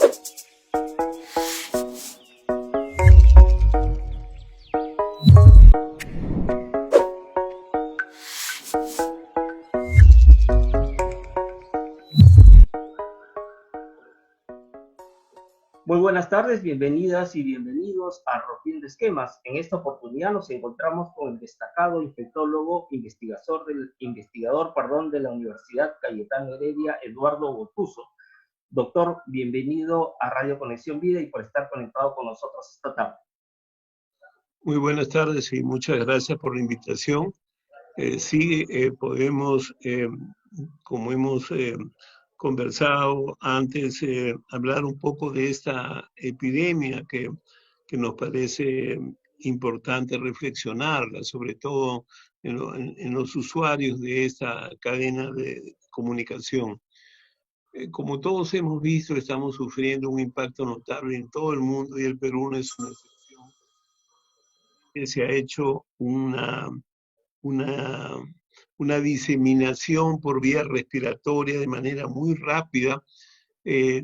Muy buenas tardes, bienvenidas y bienvenidos a Rompiendo Esquemas. En esta oportunidad nos encontramos con el destacado infectólogo, investigador de la Universidad Cayetano Heredia, Eduardo Botuso. Doctor, bienvenido a Radio Conexión Vida y por estar conectado con nosotros esta tarde. Muy buenas tardes y muchas gracias por la invitación. Podemos, como hemos conversado antes, hablar un poco de esta epidemia que nos parece importante reflexionarla, sobre todo en los usuarios de esta cadena de comunicación. Como todos hemos visto, estamos sufriendo un impacto notable en todo el mundo y el Perú no es una excepción. Se ha hecho una diseminación por vía respiratoria de manera muy rápida,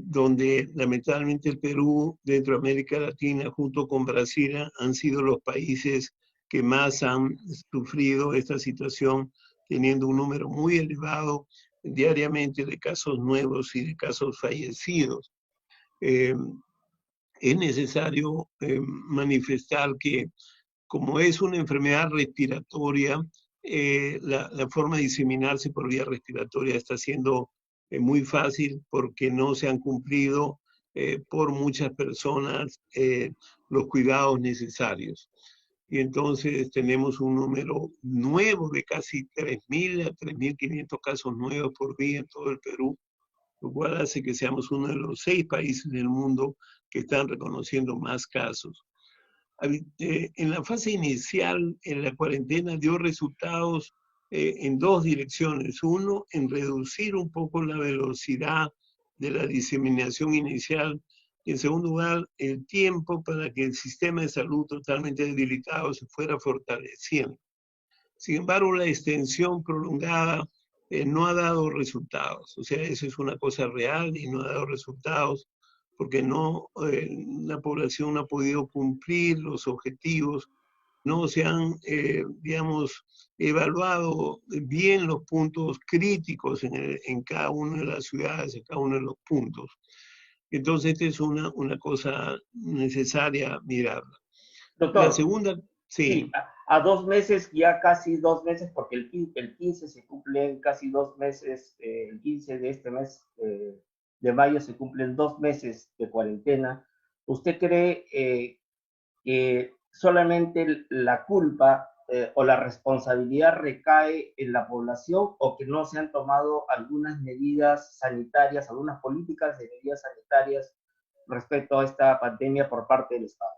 donde lamentablemente el Perú, dentro de América Latina, junto con Brasil, han sido los países que más han sufrido esta situación, teniendo un número muy elevado diariamente de casos nuevos y de casos fallecidos. Es necesario manifestar que, como es una enfermedad respiratoria, la forma de diseminarse por vía respiratoria está siendo muy fácil porque no se han cumplido por muchas personas los cuidados necesarios. Y entonces tenemos un número nuevo de casi 3.000 a 3.500 casos nuevos por día en todo el Perú, lo cual hace que seamos uno de los 6 países del mundo que están reconociendo más casos. En la fase inicial, en la cuarentena, dio resultados en 2 direcciones. Uno, en reducir un poco la velocidad de la diseminación inicial. Y en segundo lugar, el tiempo para que el sistema de salud totalmente debilitado se fuera fortaleciendo. Sin embargo, la extensión prolongada no ha dado resultados. O sea, eso es una cosa real y no ha dado resultados, porque la población no ha podido cumplir los objetivos, no se han, evaluado bien los puntos críticos en cada una de las ciudades, en cada uno de los puntos. Entonces, esta es una cosa necesaria mirarla. Doctor, La segunda, sí, a 2 meses, ya casi 2 meses, porque el 15 se cumplen casi 2 meses, el 15 de este mes de mayo se cumplen 2 meses de cuarentena. ¿Usted cree que solamente la culpa o la responsabilidad recae en la población o que no se han tomado algunas medidas sanitarias, algunas políticas de medidas sanitarias respecto a esta pandemia por parte del Estado?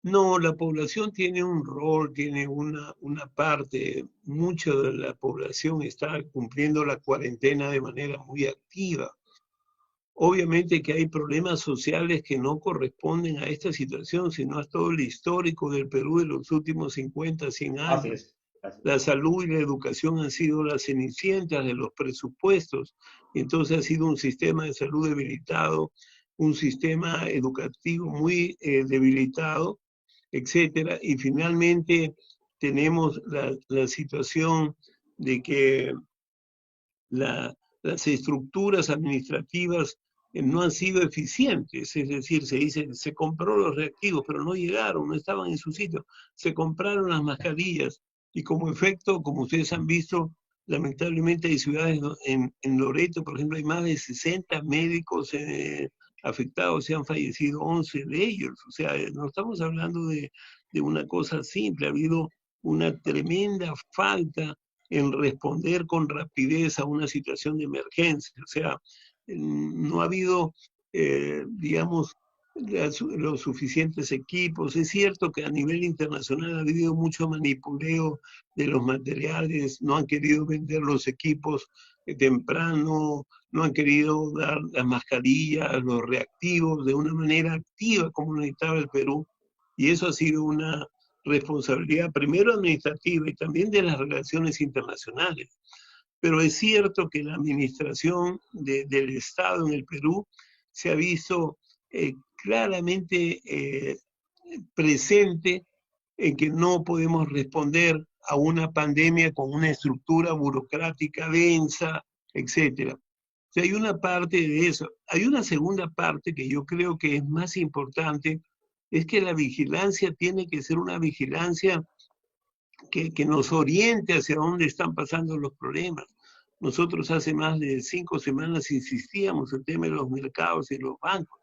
No, la población tiene un rol, tiene una parte, mucha de la población está cumpliendo la cuarentena de manera muy activa. Obviamente que hay problemas sociales que no corresponden a esta situación, sino a todo el histórico del Perú de los últimos 50, 100 años. Así es. La salud y la educación han sido las cenicientas de los presupuestos, y entonces ha sido un sistema de salud debilitado, un sistema educativo muy debilitado, etcétera. Y finalmente tenemos la situación de que las estructuras administrativas no han sido eficientes, es decir, se dice, se compró los reactivos, pero no llegaron, no estaban en su sitio, se compraron las mascarillas, y como efecto, como ustedes han visto, lamentablemente hay ciudades, en Loreto, por ejemplo, hay más de 60 médicos afectados, se han fallecido 11 de ellos, o sea, no estamos hablando de una cosa simple, ha habido una tremenda falta en responder con rapidez a una situación de emergencia. O sea, no ha habido, digamos, los suficientes equipos. Es cierto que a nivel internacional ha habido mucho manipuleo de los materiales, no han querido vender los equipos temprano, no han querido dar las mascarillas, los reactivos de una manera activa como necesitaba el Perú. Y eso ha sido una responsabilidad primero administrativa y también de las relaciones internacionales. Pero es cierto que la administración del Estado en el Perú se ha visto claramente presente en que no podemos responder a una pandemia con una estructura burocrática densa, etcétera. O sea, hay una parte de eso. Hay una segunda parte que yo creo que es más importante, es que la vigilancia tiene que ser una vigilancia que nos oriente hacia dónde están pasando los problemas. Nosotros hace más de 5 semanas insistíamos en el tema de los mercados y los bancos.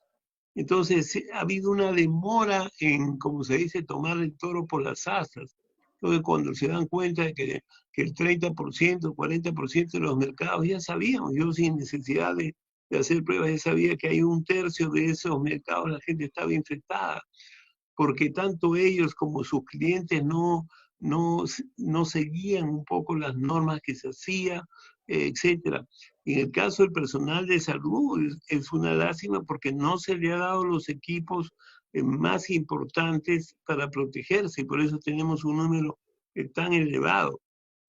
Entonces, ha habido una demora en, como se dice, tomar el toro por las astas. Entonces, cuando se dan cuenta de que el 30%, 40% de los mercados, ya sabíamos, yo sin necesidad de hacer pruebas, ya sabía que hay 1/3 de esos mercados, la gente estaba infectada, porque tanto ellos como sus clientes no seguían un poco las normas que se hacían, etcétera. En el caso del personal de salud es una lástima porque no se le ha dado los equipos más importantes para protegerse y por eso tenemos un número tan elevado.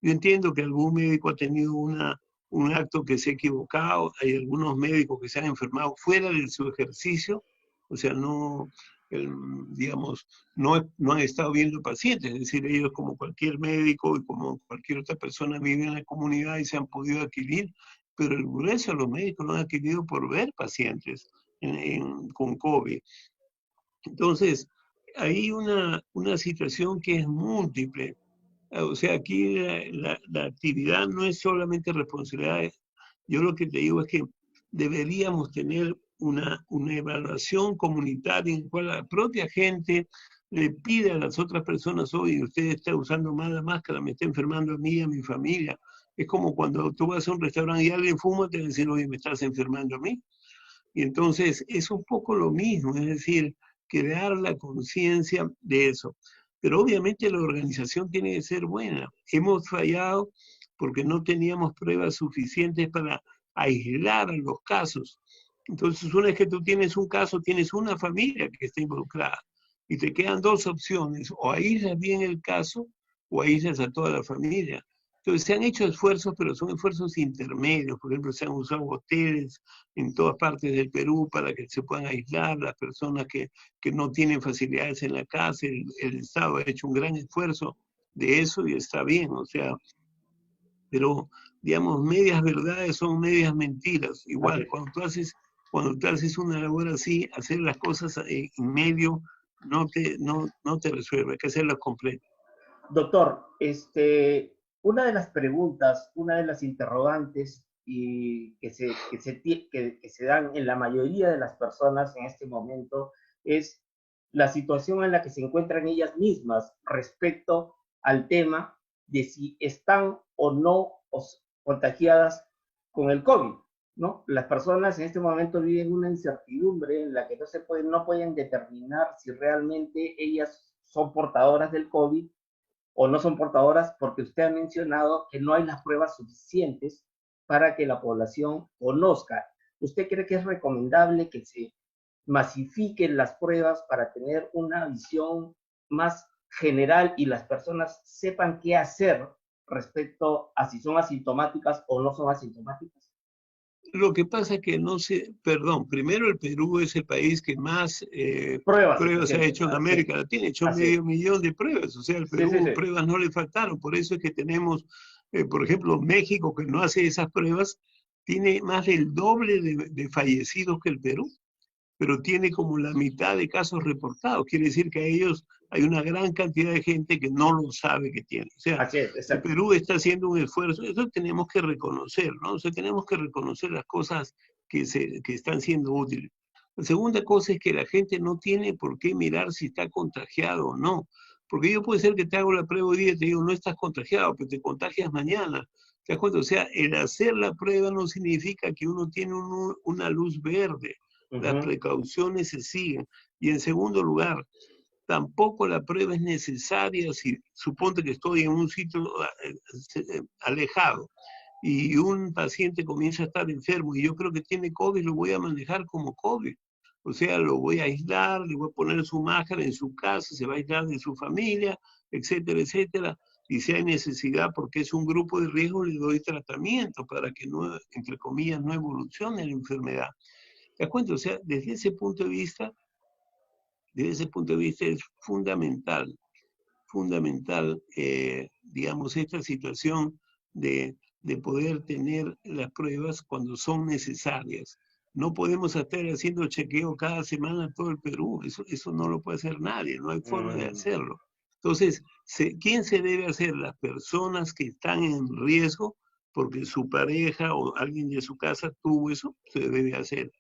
Yo entiendo que algún médico ha tenido un acto que se ha equivocado, hay algunos médicos que se han enfermado fuera de su ejercicio, o sea, no, digamos, no han estado viendo pacientes, es decir, ellos como cualquier médico y como cualquier otra persona viven en la comunidad y se han podido adquirir, pero el grueso de los médicos lo han adquirido por ver pacientes con COVID. Entonces, hay una situación que es múltiple. O sea, aquí la actividad no es solamente responsabilidad. Yo lo que te digo es que deberíamos tener una evaluación comunitaria en la cual la propia gente le pide a las otras personas, oye, usted está usando más la máscara, me está enfermando a mí y a mi familia. Es como cuando tú vas a un restaurante y alguien fuma, te dicen, oye, me estás enfermando a mí. Y entonces es un poco lo mismo, es decir, crear la conciencia de eso. Pero obviamente la organización tiene que ser buena. Hemos fallado porque no teníamos pruebas suficientes para aislar a los casos. Entonces, una vez que tú tienes un caso, tienes una familia que está involucrada y te quedan dos opciones, o aíslas bien el caso o aíslas a toda la familia. Entonces, se han hecho esfuerzos, pero son esfuerzos intermedios. Por ejemplo, se han usado hoteles en todas partes del Perú para que se puedan aislar las personas que no tienen facilidades en la casa. El Estado ha hecho un gran esfuerzo de eso y está bien, o sea, pero digamos, medias verdades son medias mentiras. Igual, cuando tú haces una labor así, hacer las cosas en medio no te resuelve, hay que hacerlas completas. Doctor, una de las preguntas, una de las interrogantes y que se dan en la mayoría de las personas en este momento es la situación en la que se encuentran ellas mismas respecto al tema de si están o no contagiadas con el COVID, ¿no? Las personas en este momento viven una incertidumbre en la que no pueden determinar si realmente ellas son portadoras del COVID o no son portadoras, porque usted ha mencionado que no hay las pruebas suficientes para que la población conozca. ¿Usted cree que es recomendable que se masifiquen las pruebas para tener una visión más general y las personas sepan qué hacer respecto a si son asintomáticas o no son asintomáticas? Lo que pasa es que no sé, perdón, primero el Perú es el país que más Pruebas pruebas ha suficientes. hecho en América Latina, hecho Así es. 500.000 de pruebas, o sea, al Sí, sí, Perú sí. pruebas no le faltaron, por eso es que tenemos, por ejemplo, México, que no hace esas pruebas, tiene más del doble de fallecidos que el Perú, pero tiene como la mitad de casos reportados. Quiere decir que a ellos hay una gran cantidad de gente que no lo sabe que tiene. O sea, Así es, el exacto. Perú está haciendo un esfuerzo, eso tenemos que reconocer, ¿no? O sea, tenemos que reconocer las cosas que están siendo útiles. La segunda cosa es que la gente no tiene por qué mirar si está contagiado o no. Porque yo puede ser que te hago la prueba hoy día y te digo, no estás contagiado, pero te contagias mañana. ¿Te das cuenta? O sea, el hacer la prueba no significa que uno tiene una luz verde. Las precauciones se siguen. Y en segundo lugar, tampoco la prueba es necesaria si suponte que estoy en un sitio alejado y un paciente comienza a estar enfermo y yo creo que tiene COVID, lo voy a manejar como COVID. O sea, lo voy a aislar, le voy a poner su máscara en su casa, se va a aislar de su familia, etcétera, etcétera. Y si hay necesidad, porque es un grupo de riesgo, le doy tratamiento para que, no, entre comillas, no evolucione la enfermedad. ¿Te das cuenta? O sea, desde ese punto de vista es fundamental, digamos, esta situación de poder tener las pruebas cuando son necesarias. No podemos estar haciendo chequeo cada semana en todo el Perú, eso no lo puede hacer nadie, no hay forma de Mm, hacerlo. Entonces, ¿quién se debe hacer? Las personas que están en riesgo porque su pareja o alguien de su casa tuvo eso, se debe hacer.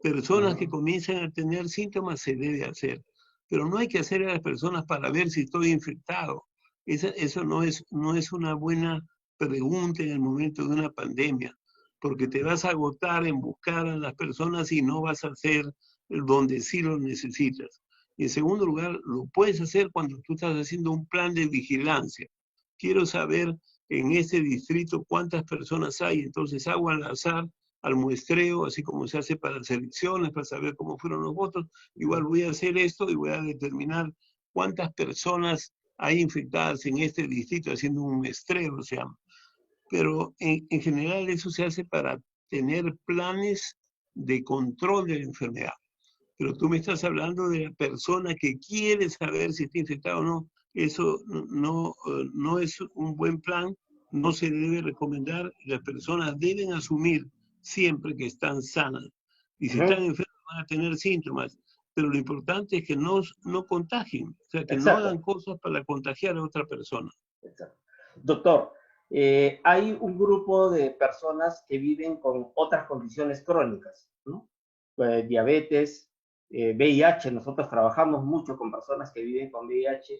Personas que ujú, comienzan a tener síntomas se debe hacer, pero no hay que hacer a las personas para ver si estoy infectado. Eso no es una buena pregunta en el momento de una pandemia, porque te vas a agotar en buscar a las personas y no vas a hacer donde sí lo necesitas. Y en segundo lugar, lo puedes hacer cuando tú estás haciendo un plan de vigilancia. Quiero saber en este distrito cuántas personas hay, entonces hago al azar al muestreo, así como se hace para las elecciones, para saber cómo fueron los votos. Igual voy a hacer esto y voy a determinar cuántas personas hay infectadas en este distrito, haciendo un muestreo, se llama. Pero en general eso se hace para tener planes de control de la enfermedad. Pero tú me estás hablando de la persona que quiere saber si está infectado o no. Eso no es un buen plan, no se debe recomendar. Las personas deben asumir siempre que están sanas. Y si están ujú. enfermas van a tener síntomas. Pero lo importante es que no contagien, o sea, que no hagan Exacto, cosas para contagiar a otra persona. exacto. Doctor, hay un grupo de personas que viven con otras condiciones crónicas, ¿no? Diabetes, VIH. Nosotros trabajamos mucho con personas que viven con VIH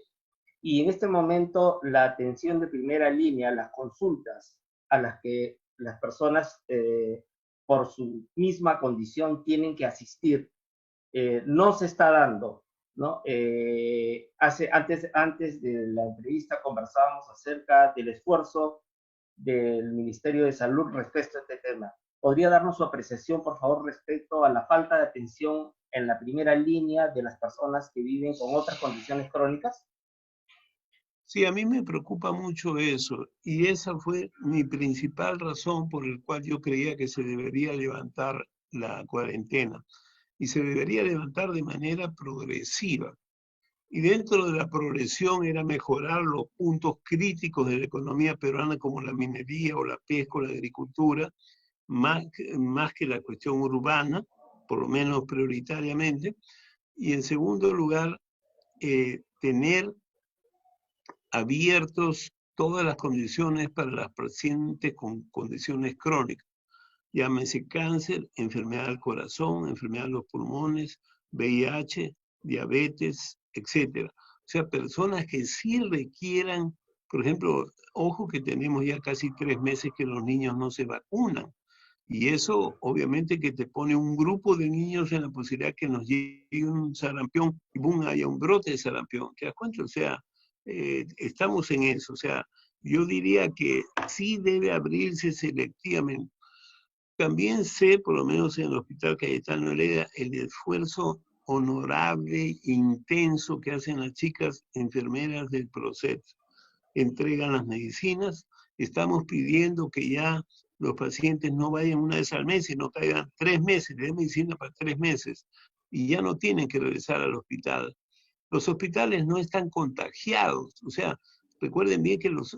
y en este momento la atención de primera línea, las consultas a las que las personas por su misma condición tienen que asistir, no se está dando, ¿no? Antes de la entrevista conversábamos acerca del esfuerzo del Ministerio de Salud respecto a este tema. ¿Podría darnos su apreciación, por favor, respecto a la falta de atención en la primera línea de las personas que viven con otras condiciones crónicas? Sí, a mí me preocupa mucho eso y esa fue mi principal razón por la cual yo creía que se debería levantar la cuarentena y se debería levantar de manera progresiva. Y dentro de la progresión era mejorar los puntos críticos de la economía peruana como la minería o la pesca o la agricultura, más que la cuestión urbana, por lo menos prioritariamente. Y en segundo lugar, tener abiertos todas las condiciones para las pacientes con condiciones crónicas. Llámese cáncer, enfermedad del corazón, enfermedad de los pulmones, VIH, diabetes, etcétera. O sea, personas que sí requieran, por ejemplo, ojo que tenemos ya casi 3 meses que los niños no se vacunan. Y eso obviamente que te pone un grupo de niños en la posibilidad que nos llegue un sarampión y boom, haya un brote de sarampión. ¿Te das cuenta? O sea, estamos en eso. O sea, yo diría que sí debe abrirse selectivamente. También sé, por lo menos en el Hospital Cayetano Heredia, el esfuerzo honorable e intenso que hacen las chicas enfermeras del proceso. Entregan las medicinas, estamos pidiendo que ya los pacientes no vayan una vez al mes, sino que vayan 3 meses, de medicina para 3 meses, y ya no tienen que regresar al hospital. Los hospitales no están contagiados, o sea, recuerden bien que los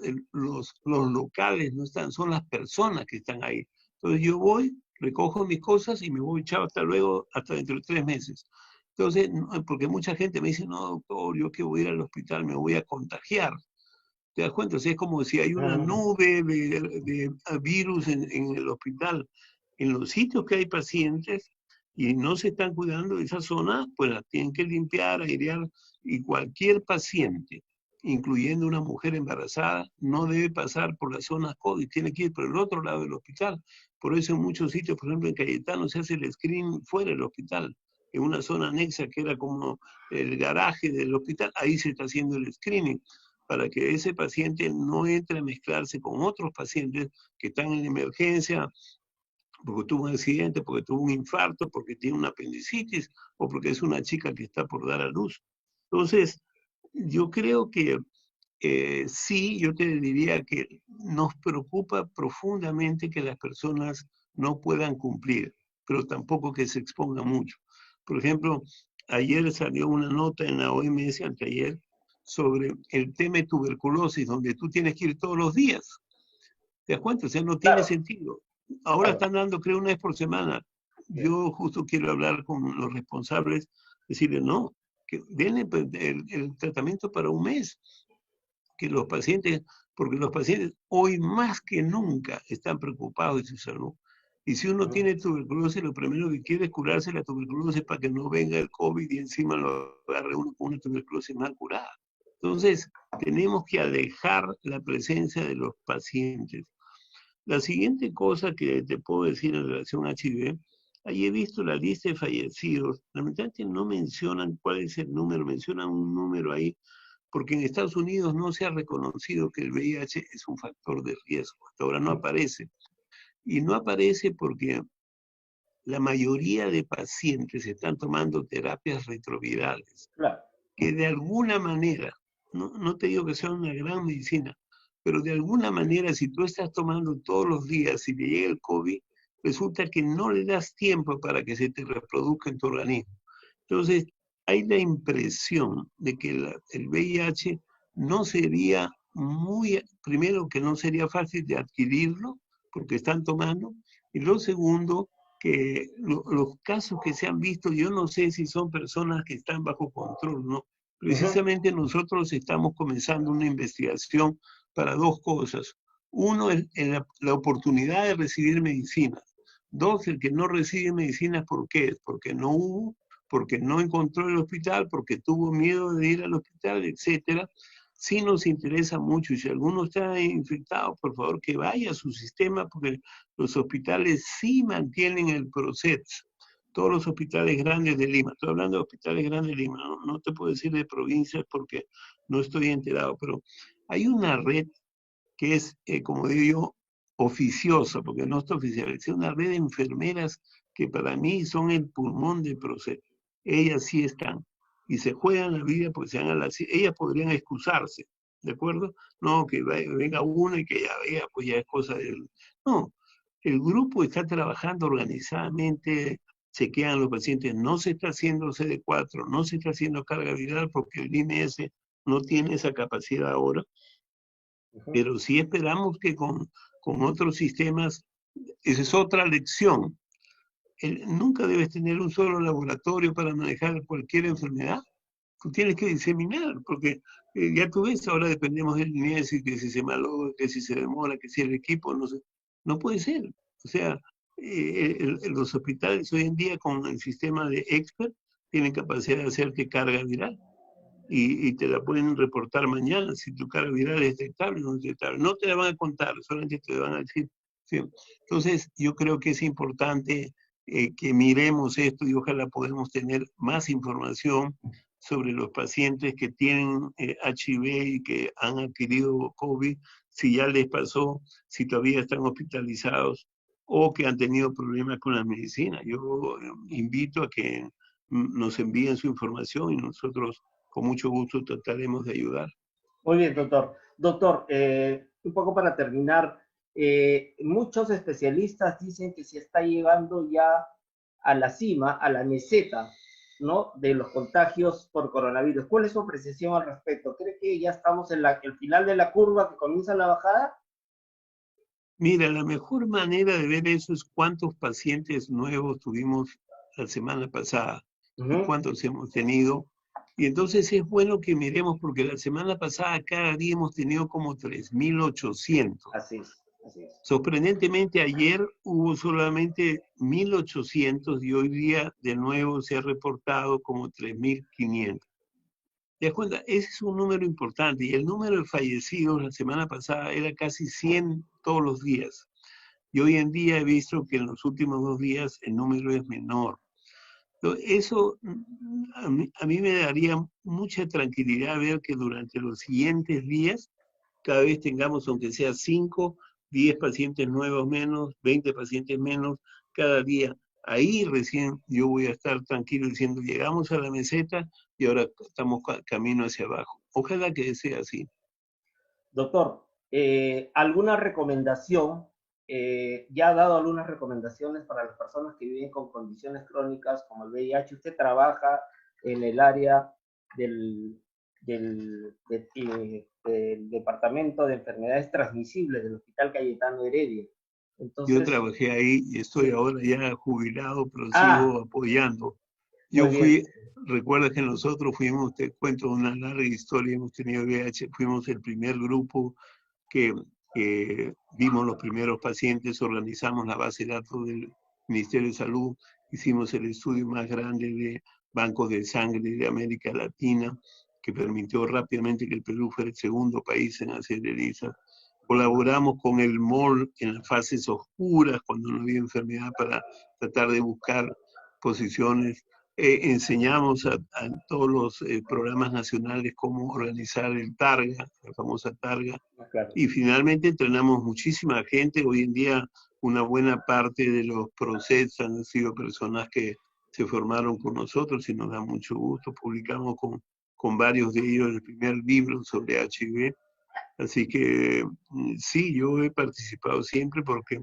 locales no están, son las personas que están ahí. Entonces yo voy, recojo mis cosas y me voy, chao, hasta luego, hasta dentro de 3 meses. Entonces, porque mucha gente me dice, no, doctor, yo que voy a ir al hospital me voy a contagiar. ¿Te das cuenta? O sea, es como si hay una Mm, nube de virus en el hospital. En los sitios que hay pacientes y no se están cuidando de esa zona, pues la tienen que limpiar, airear, y cualquier paciente, incluyendo una mujer embarazada, no debe pasar por las zonas COVID, tiene que ir por el otro lado del hospital. Por eso en muchos sitios, por ejemplo en Cayetano, se hace el screening fuera del hospital, en una zona anexa que era como el garaje del hospital, ahí se está haciendo el screening para que ese paciente no entre a mezclarse con otros pacientes que están en emergencia porque tuvo un accidente, porque tuvo un infarto, porque tiene una apendicitis o porque es una chica que está por dar a luz. Entonces, yo creo que sí, yo te diría que nos preocupa profundamente que las personas no puedan cumplir, pero tampoco que se exponga mucho. Por ejemplo, ayer salió una nota en la OMS, anteayer, sobre el tema de tuberculosis, donde tú tienes que ir todos los días. ¿Te das cuenta? O sea, no tiene Claro, sentido. Ahora claro. están dando, creo, una vez por semana. Yo justo quiero hablar con los responsables, decirles, no, que denle pues, el tratamiento para un mes, que los pacientes, porque los pacientes hoy más que nunca están preocupados de su salud. Y si uno tiene tuberculosis, lo primero que quiere es curarse la tuberculosis para que no venga el COVID y encima lo agarre uno con una tuberculosis mal curada. Entonces, tenemos que alejar la presencia de los pacientes. La siguiente cosa que te puedo decir en relación a HIV, ahí he visto la lista de fallecidos. Lamentablemente no mencionan cuál es el número, mencionan un número ahí, porque en Estados Unidos no se ha reconocido que el VIH es un factor de riesgo. Hasta ahora no aparece. Y no aparece porque la mayoría de pacientes están tomando terapias retrovirales, Claro. que de alguna manera, no te digo que sea una gran medicina, pero de alguna manera si tú estás tomando todos los días y te llega el COVID, resulta que no le das tiempo para que se te reproduzca en tu organismo. Entonces, hay la impresión de que el VIH no sería primero que no sería fácil de adquirirlo, porque están tomando, y lo segundo, que los casos que se han visto, yo no sé si son personas que están bajo control, ¿no? Precisamente nosotros estamos comenzando una investigación para dos cosas. Uno, la oportunidad de recibir medicina. Dos, el que no recibe medicina, ¿por qué? Porque no hubo, porque no encontró el hospital, porque tuvo miedo de ir al hospital, etcétera. Sí nos interesa mucho, y si alguno está infectado, por favor que vaya a su sistema, porque los hospitales sí mantienen el proceso. Todos los hospitales grandes de Lima, estoy hablando de hospitales grandes de Lima, no te puedo decir de provincias porque no estoy enterado, pero hay una red que es, como digo yo, oficiosa, porque no está oficial, es una red de enfermeras que para mí son el pulmón del proceso. Ellas sí están y se juegan la vida porque ellas podrían excusarse, ¿de acuerdo? No, que venga una y que ya vea, pues ya es cosa del... No, el grupo está trabajando organizadamente, chequean los pacientes, no se está haciendo CD4, no se está haciendo carga viral porque el IMS no tiene esa capacidad ahora, pero sí esperamos que con otros sistemas, esa es otra lección. Nunca debes tener un solo laboratorio para manejar cualquier enfermedad. Tú tienes que diseminar, porque ya tú ves, ahora dependemos del INES y que si se malogra, que si se demora, que si el equipo, no sé. No puede ser. O sea, los hospitales hoy en día con el sistema de expert tienen capacidad de hacer que carga viral y te la pueden reportar mañana si tu carga viral es detectable o no detectable. No te la van a contar, solamente te van a decir. ¿Sí? Entonces, yo creo que es importante que miremos esto y ojalá podamos tener más información sobre los pacientes que tienen HIV y que han adquirido COVID, si ya les pasó, si todavía están hospitalizados o que han tenido problemas con la medicina. Yo invito a que nos envíen su información y nosotros con mucho gusto trataremos de ayudar. Muy bien, doctor. Doctor, un poco para terminar, muchos especialistas dicen que se está llegando ya a la cima, a la meseta, ¿no? De los contagios por coronavirus. ¿Cuál es su apreciación al respecto? ¿Cree que ya estamos en el final de la curva que comienza la bajada? Mira, la mejor manera de ver eso es cuántos pacientes nuevos tuvimos la semana pasada y cuántos hemos tenido. Y entonces es bueno que miremos, porque la semana pasada cada día hemos tenido como 3.800. Así es, así es. Sorprendentemente ayer hubo solamente 1.800 y hoy día de nuevo se ha reportado como 3.500. ¿Te das cuenta? Ese es un número importante y el número de fallecidos la semana pasada era casi 100 todos los días. Y hoy en día he visto que en los últimos 2 días el número es menor. Entonces, eso a mí me daría mucha tranquilidad ver que durante los siguientes días cada vez tengamos, aunque sea 5, 10 pacientes nuevos menos, 20 pacientes menos cada día. Ahí recién yo voy a estar tranquilo diciendo, llegamos a la meseta y ahora estamos camino hacia abajo. Ojalá que sea así. Doctor, ¿alguna recomendación ya ha dado algunas recomendaciones para las personas que viven con condiciones crónicas como el VIH. Usted trabaja en el área del Departamento de Enfermedades Transmisibles del Hospital Cayetano Heredia. Yo Entonces, trabajé ahí y estoy sí. ahora ya jubilado, pero sigo apoyando. Muy Yo bien. fui, recuerda que nosotros fuimos, te cuento una larga historia, hemos tenido VIH, fuimos el primer grupo que vimos los primeros pacientes, organizamos la base de datos del Ministerio de Salud, hicimos el estudio más grande de bancos de sangre de América Latina, que permitió rápidamente que el Perú fuera el segundo país en hacer ELISA. Colaboramos con el MOL en las fases oscuras, cuando no había enfermedad, para tratar de buscar posiciones. Enseñamos a todos los programas nacionales cómo organizar el Targa, la famosa Targa, Claro. y finalmente entrenamos muchísima gente. Hoy en día una buena parte de los procesos han sido personas que se formaron con nosotros y nos da mucho gusto. Publicamos con varios de ellos el primer libro sobre HIV. Así que sí, yo he participado siempre porque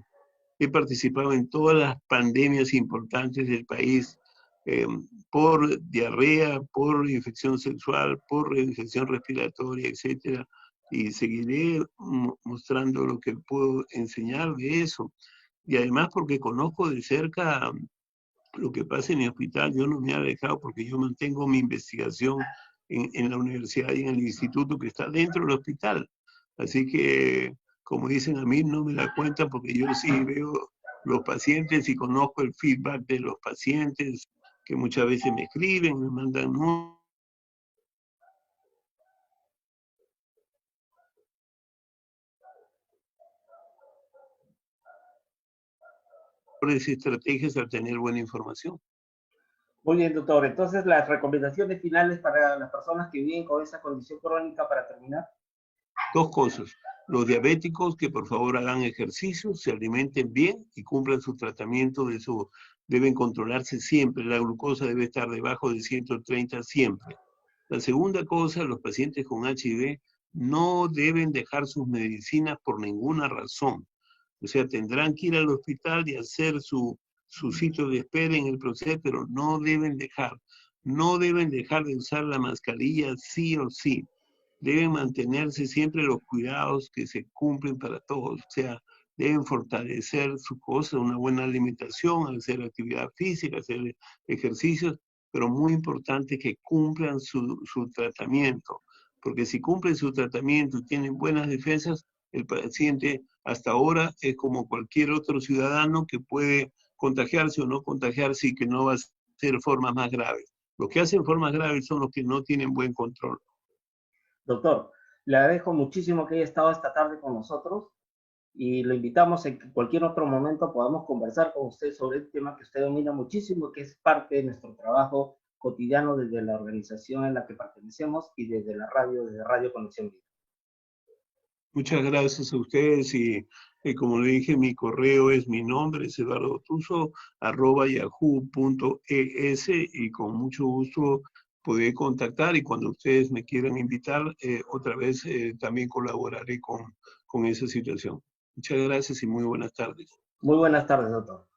he participado en todas las pandemias importantes del país, por diarrea, por infección sexual, por infección respiratoria, etcétera, y seguiré mostrando lo que puedo enseñar de eso. Y además porque conozco de cerca lo que pasa en mi hospital. Yo no me he alejado porque yo mantengo mi investigación en la universidad y en el instituto que está dentro del hospital. Así que, como dicen a mí, no me la cuentan porque yo sí veo los pacientes y conozco el feedback de los pacientes que muchas veces me escriben, me mandan y estrategias al tener buena información. Muy bien, doctor. Entonces, las recomendaciones finales para las personas que viven con esa condición crónica, para terminar. Dos cosas. Los diabéticos, que por favor hagan ejercicio, se alimenten bien y cumplan su tratamiento de su... Deben controlarse siempre. La glucosa debe estar debajo de 130 siempre. La segunda cosa, los pacientes con HIV no deben dejar sus medicinas por ninguna razón. O sea, tendrán que ir al hospital y hacer su sitio de espera en el proceso, pero no deben dejar de usar la mascarilla sí o sí. Deben mantenerse siempre los cuidados que se cumplen para todos. O sea, deben fortalecer su cosa, una buena alimentación, hacer actividad física, hacer ejercicios, pero muy importante que cumplan su tratamiento. Porque si cumplen su tratamiento y tienen buenas defensas, el paciente hasta ahora es como cualquier otro ciudadano que puede contagiarse o no contagiarse y que no va a ser formas más graves. Los que hacen formas graves son los que no tienen buen control. Doctor, le agradezco muchísimo que haya estado esta tarde con nosotros y lo invitamos en que cualquier otro momento podamos conversar con usted sobre el tema que usted domina muchísimo, que es parte de nuestro trabajo cotidiano desde la organización en la que pertenecemos y desde la radio, desde Radio Conexión Vida. Muchas gracias a ustedes y como le dije, mi correo es mi nombre, es eduardotuso@yahoo.es y con mucho gusto podré contactar y cuando ustedes me quieran invitar, otra vez también colaboraré con esa situación. Muchas gracias y muy buenas tardes. Muy buenas tardes, doctor.